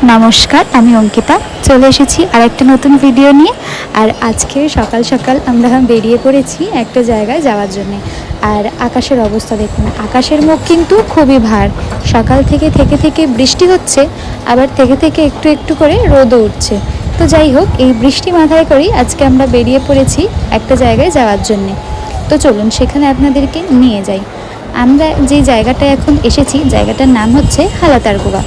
নমস্কার, আমি অঙ্কিতা চলে এসেছি আর একটা নতুন ভিডিও নিয়ে। আর আজকে সকাল সকাল আমরা বেরিয়ে পড়েছি একটা জায়গায় যাওয়ার জন্য। আর আকাশের অবস্থা দেখুন, আকাশের মুখ কিন্তু খুবই ভার। সকাল থেকে থেকে বৃষ্টি হচ্ছে, আবার থেকে থেকে একটু একটু করে রোদও উঠছে। তো যাই হোক, এই বৃষ্টি মাথায় করেই আজকে আমরা বেরিয়ে পড়েছি একটা জায়গায় যাওয়ার জন্যে। তো চলুন সেখানে আপনাদেরকে নিয়ে যাই। আমরা যে জায়গাটায় এখন এসেছি, জায়গাটার নাম হচ্ছে হালাতার কুয়া।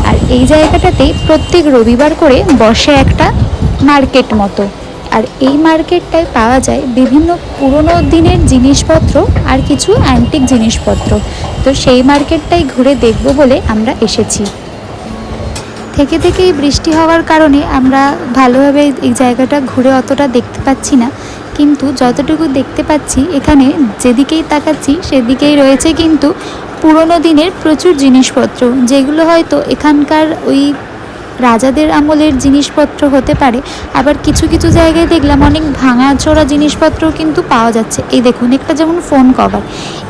আর এই জায়গাটাতেই প্রত্যেক রবিবার করে বসে একটা মার্কেট মতো। আর এই মার্কেটটায় পাওয়া যায় বিভিন্ন পুরনো দিনের জিনিসপত্র আর কিছু অ্যান্টিক জিনিসপত্র। তো সেই মার্কেটটাই ঘুরে দেখব বলে আমরা এসেছি। থেকে থেকেই বৃষ্টি হওয়ার কারণে আমরা ভালোভাবে এই জায়গাটা ঘুরে অতটা দেখতে পাচ্ছি না, কিন্তু যতটুকু দেখতে পাচ্ছি এখানে যেদিকেই তাকাচ্ছি সেদিকেই রয়েছে কিন্তু পুরনো দিনের প্রচুর জিনিসপত্র, যেগুলো হয়তো এখানকার ওই রাজাদের আমলের জিনিসপত্র হতে পারে। আবার কিছু কিছু জায়গায় দেখলাম অনেক ভাঙাচোরা জিনিসপত্রও কিন্তু পাওয়া যাচ্ছে। এই দেখুন, একটা যেমন ফোন কভার,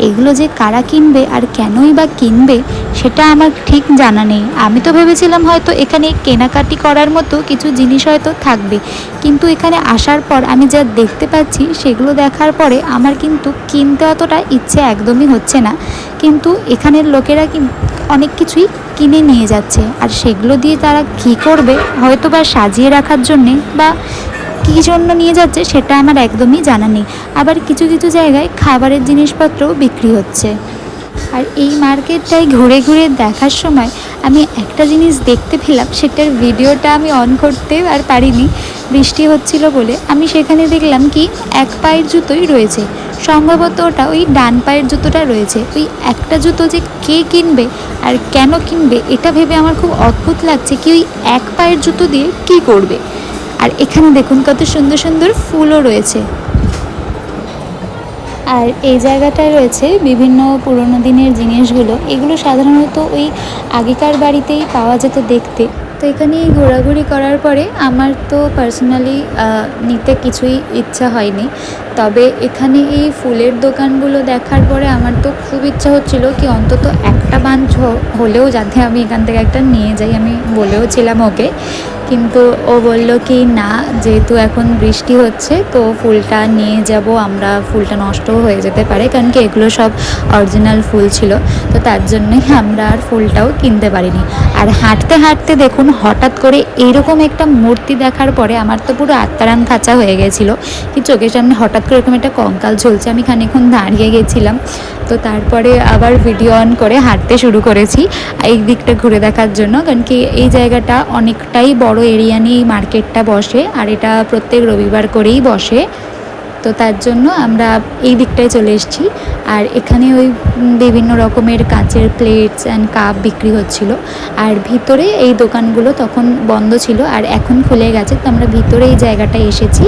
এগুলো যে কারা কিনবে আর কেনই বা কিনবে সেটা আমার ঠিক জানা নেই। আমি তো ভেবেছিলাম হয়তো এখানে কেনাকাটি করার মতো কিছু জিনিস হয়তো থাকবে, কিন্তু এখানে আসার পর আমি যা দেখতে পাচ্ছি সেগুলো দেখার পরে আমার কিন্তু কিনতে অতটা ইচ্ছে একদমই হচ্ছে না। কিন্তু এখানের লোকেরা অনেক কিছুই কিনে নিয়ে যাচ্ছে, আর সেগুলো দিয়ে তারা কী করবে, হয়তো বা সাজিয়ে রাখার জন্যে বা কী জন্য নিয়ে যাচ্ছে সেটা আমার একদমই জানা নেই। আবার কিছু কিছু জায়গায় খাবারের জিনিসপত্রও বিক্রি হচ্ছে। আর এই মার্কেটটায় ঘুরে ঘুরে দেখার সময় আমি একটা জিনিস দেখতে পেলাম, সেটার ভিডিওটা আমি অন করতে আর পারিনি, বৃষ্টি হচ্ছিল বলে। আমি সেখানে দেখলাম কি এক পায়ের জুতোই রয়েছে, সম্ভবত ওটা ওই ডান পায়ের জুতোটা রয়েছে। ওই একটা জুতো যে কে কিনবে আর কেন কিনবে এটা ভেবে আমার খুব অদ্ভুত লাগছে, কি ওই এক পায়ের জুতো দিয়ে কী করবে। আর এখানে দেখুন কত সুন্দর সুন্দর ফুলও রয়েছে। আর এই জায়গাটায় রয়েছে বিভিন্ন পুরনো দিনের জিনিসগুলো, এগুলো সাধারণত ওই আগেকার বাড়িতেই পাওয়া যেত দেখতে। তো এখানে ঘোরাঘুরি করার পরে আমার তো পার্সোনালি নিতে কিছুই ইচ্ছা হয়নি, তবে এখানে এই ফুলের দোকানগুলো দেখার পরে আমার তো খুব ইচ্ছা হচ্ছিল কি অন্তত একটা বাঞ্চ হলেও যাতে আমি এখান থেকে একটা নিয়ে যাই। আমি বলেও ছিলাম ওকে, কিন্তু ও বলল কি না, যেহেতু এখন বৃষ্টি হচ্ছে তো ফুলটা নিয়ে যাব আমরা, ফুলটা নষ্টও হয়ে যেতে পারে, কারণ কি এগুলো সব অরিজিনাল ফুল ছিল। তো তার জন্যই আমরা আর ফুলটাও কিনতে পারিনি। আর হাঁটতে হাঁটতে দেখুন হঠাৎ করে এইরকম একটা মূর্তি দেখার পরে আমার তো পুরো আত্মারাম খাঁচা হয়ে গেছিলো, কি চোখের সামনে হঠাৎ করে এরকম একটা কঙ্কাল ঝুলছে। আমি খানিকক্ষণ দাঁড়িয়ে গেছিলাম, তো তারপরে আবার ভিডিও অন করে হাঁটতে শুরু করেছি এই দিকটা ঘুরে দেখার জন্য, কারণ কি এই জায়গাটা অনেকটাই বড় এরিয়া নিয়ে এই মার্কেটটা বসে, আর এটা প্রত্যেক রবিবার করেই বসে। তো তার জন্য আমরা এই দিকটায় চলে এসেছি। আর এখানে ওই বিভিন্ন রকমের কাচের প্লেটস অ্যান্ড কাপ বিক্রি হচ্ছিল। আর ভিতরে এই দোকানগুলো তখন বন্ধ ছিল, আর এখন খুলে গেছে। তো আমরা ভিতরে এই জায়গাটায় এসেছি।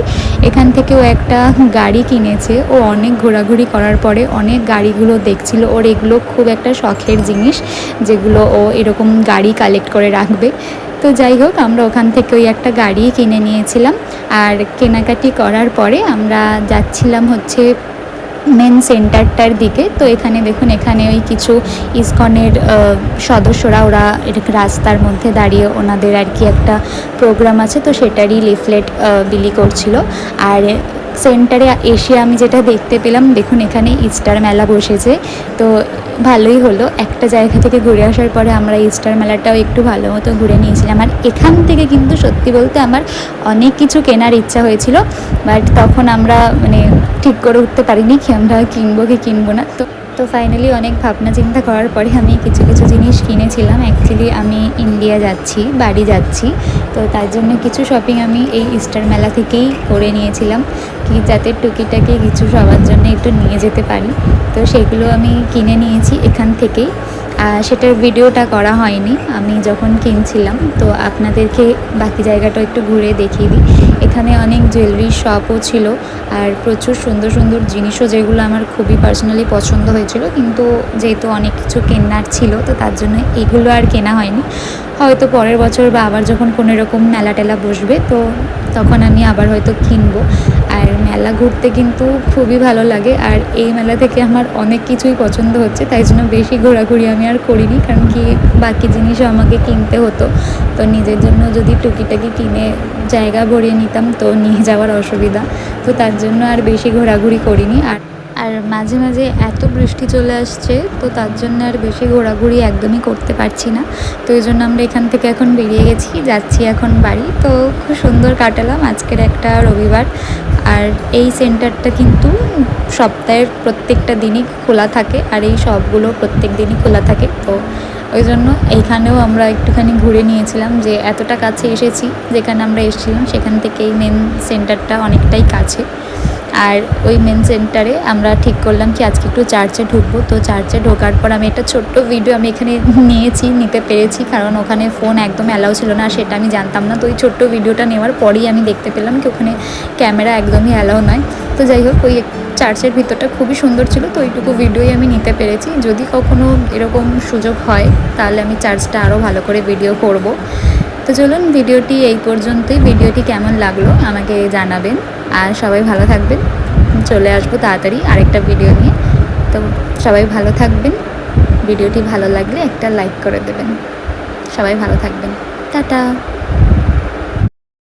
এখান থেকে ও একটা গাড়ি কিনেছে, ও অনেক ঘোরাঘুরি করার পরে অনেক গাড়িগুলো দেখছিল। ওর এগুলো খুব একটা শখের জিনিস, যেগুলো ও এরকম গাড়ি কালেক্ট করে রাখবে। তো যাই হোক, আমরা ওখান থেকে ওই একটা গাড়ি কিনে নিয়েছিলাম। আর কেনাকাটি করার পরে আমরা যাচ্ছিলাম হচ্ছে মেন সেন্টারটার দিকে। তো এখানে দেখুন, এখানে ওই কিছু ইসকনের সদস্যরা, ওরা এটাকে রাস্তার মধ্যে দাঁড়িয়ে ওনাদের আর কি একটা প্রোগ্রাম আছে, তো সেটারই লিফলেট বিলি করছিল। আর সেন্টারে এসে আমি যেটা দেখতে পেলাম, দেখুন এখানে ইস্টার মেলা বসেছে। তো ভালোই হলো, একটা জায়গা থেকে ঘুরে আসার পরে আমরা ইস্টার মেলাটাও একটু ভালো মতো ঘুরে নিয়েছিলাম। আর এখান থেকে কিন্তু সত্যি বলতে আমার অনেক কিছু কেনার ইচ্ছা হয়েছিল, বাট তখন আমরা ঠিক করে উঠতে পারিনি কি আমরা কিনবো কি কিনবো না। তো ফাইনালি অনেক ভাবনা চিন্তা করার পরে আমি কিছু কিছু জিনিস কিনেছিলাম। অ্যাকচুয়ালি আমি ইন্ডিয়া যাচ্ছি, বাড়ি যাচ্ছি, তো তার জন্য কিছু শপিং আমি এই ইস্টার মেলা থেকেই করে নিয়েছিলাম, কি যাতে টুকিটাকি কিছু সবার জন্য একটু নিয়ে যেতে পারি। তো সেগুলো আমি কিনে নিয়েছি এখান থেকেই। সেটার ভিডিওটা করা হয়নি আমি যখন কিনছিলাম, তো আপনাদেরকে বাকি জায়গাটা একটু ঘুরে দেখিয়ে দিই। এখানে অনেক জুয়েলারি শপও ছিল, আর প্রচুর সুন্দর সুন্দর জিনিসও, যেগুলো আমার খুবই পার্সোনালি পছন্দ হয়েছিল। কিন্তু যেহেতু অনেক কিছু কেনার ছিল, তো তার জন্য এগুলো আর কেনা হয়নি। হয়তো পরের বছর বা আবার যখন কোনো এরকম মেলা টেলা বসবে, তো তখন আমি আবার হয়তো কিনবো। আর মেলা ঘুরতে কিন্তু খুবই ভালো লাগে, আর এই মেলা থেকে আমার অনেক কিছুই পছন্দ হচ্ছে, তাই জন্য বেশি ঘোরাঘুরি আমি আর করিনি, কারণ কি বাকি জিনিসও আমাকে কিনতে হতো। তো নিজের জন্য যদি টুকিটাকি কিনে জায়গা ভরিয়ে নিতাম তো নিয়ে যাওয়ার অসুবিধা, তো তার জন্য আর বেশি ঘোরাঘুরি করিনি। আর মাঝে মাঝে এত বৃষ্টি চলে আসছে, তো তার জন্য আর বেশি ঘোরাঘুরি একদমই করতে পারছি না। তো এই জন্য আমরা এখান থেকে এখন বেরিয়ে গেছি, যাচ্ছি এখন বাড়ি। তো খুব সুন্দর কাটালাম আজকের একটা রবিবার। আর এই সেন্টারটা কিন্তু সপ্তাহের প্রত্যেকটা দিনই খোলা থাকে, আর এই সবগুলো প্রত্যেক দিনই খোলা থাকে। তো ওই জন্য এইখানেও আমরা একটুখানি ঘুরে নিয়েছিলাম, যে এতটা কাছে এসেছি, যেখানে আমরা এসেছিলাম সেখান থেকে এই মেন সেন্টারটা অনেকটাই কাছে। আর ওই মেন সেন্টারে আমরা ঠিক করলাম কি আজকে একটু চার্চে ঢুকবো। তো চার্চে ঢোকার পর আমি একটা ছোট্ট ভিডিও আমি এখানে নিতে পেরেছি, কারণ ওখানে ফোন একদম অ্যালাউ ছিল না, সেটা আমি জানতাম না। তো ওই ছোট্ট ভিডিওটা নেওয়ার পরেই আমি দেখতে পেলাম কি ওখানে ক্যামেরা একদমই অ্যালাউ নয়। তো যাই হোক, ওই চার্চের ভিতরটা খুবই সুন্দর ছিল, তো ওইটুকু ভিডিওই আমি নিতে পেরেছি। যদি কখনো এরকম সুযোগ হয় তাহলে আমি চার্চটা আরও ভালো করে ভিডিও করব। তো চলুন, ভিডিওটি এই পর্যন্তই। ভিডিওটি কেমন লাগলো আমাকে জানাবেন, আর সবাই ভালো থাকবেন। চলে আসবো তাড়াতাড়ি আরেকটা ভিডিও নিয়ে। তো সবাই ভালো থাকবেন, ভিডিওটি ভালো লাগলে একটা লাইক করে দেবেন। সবাই ভালো থাকবেন, টাটা।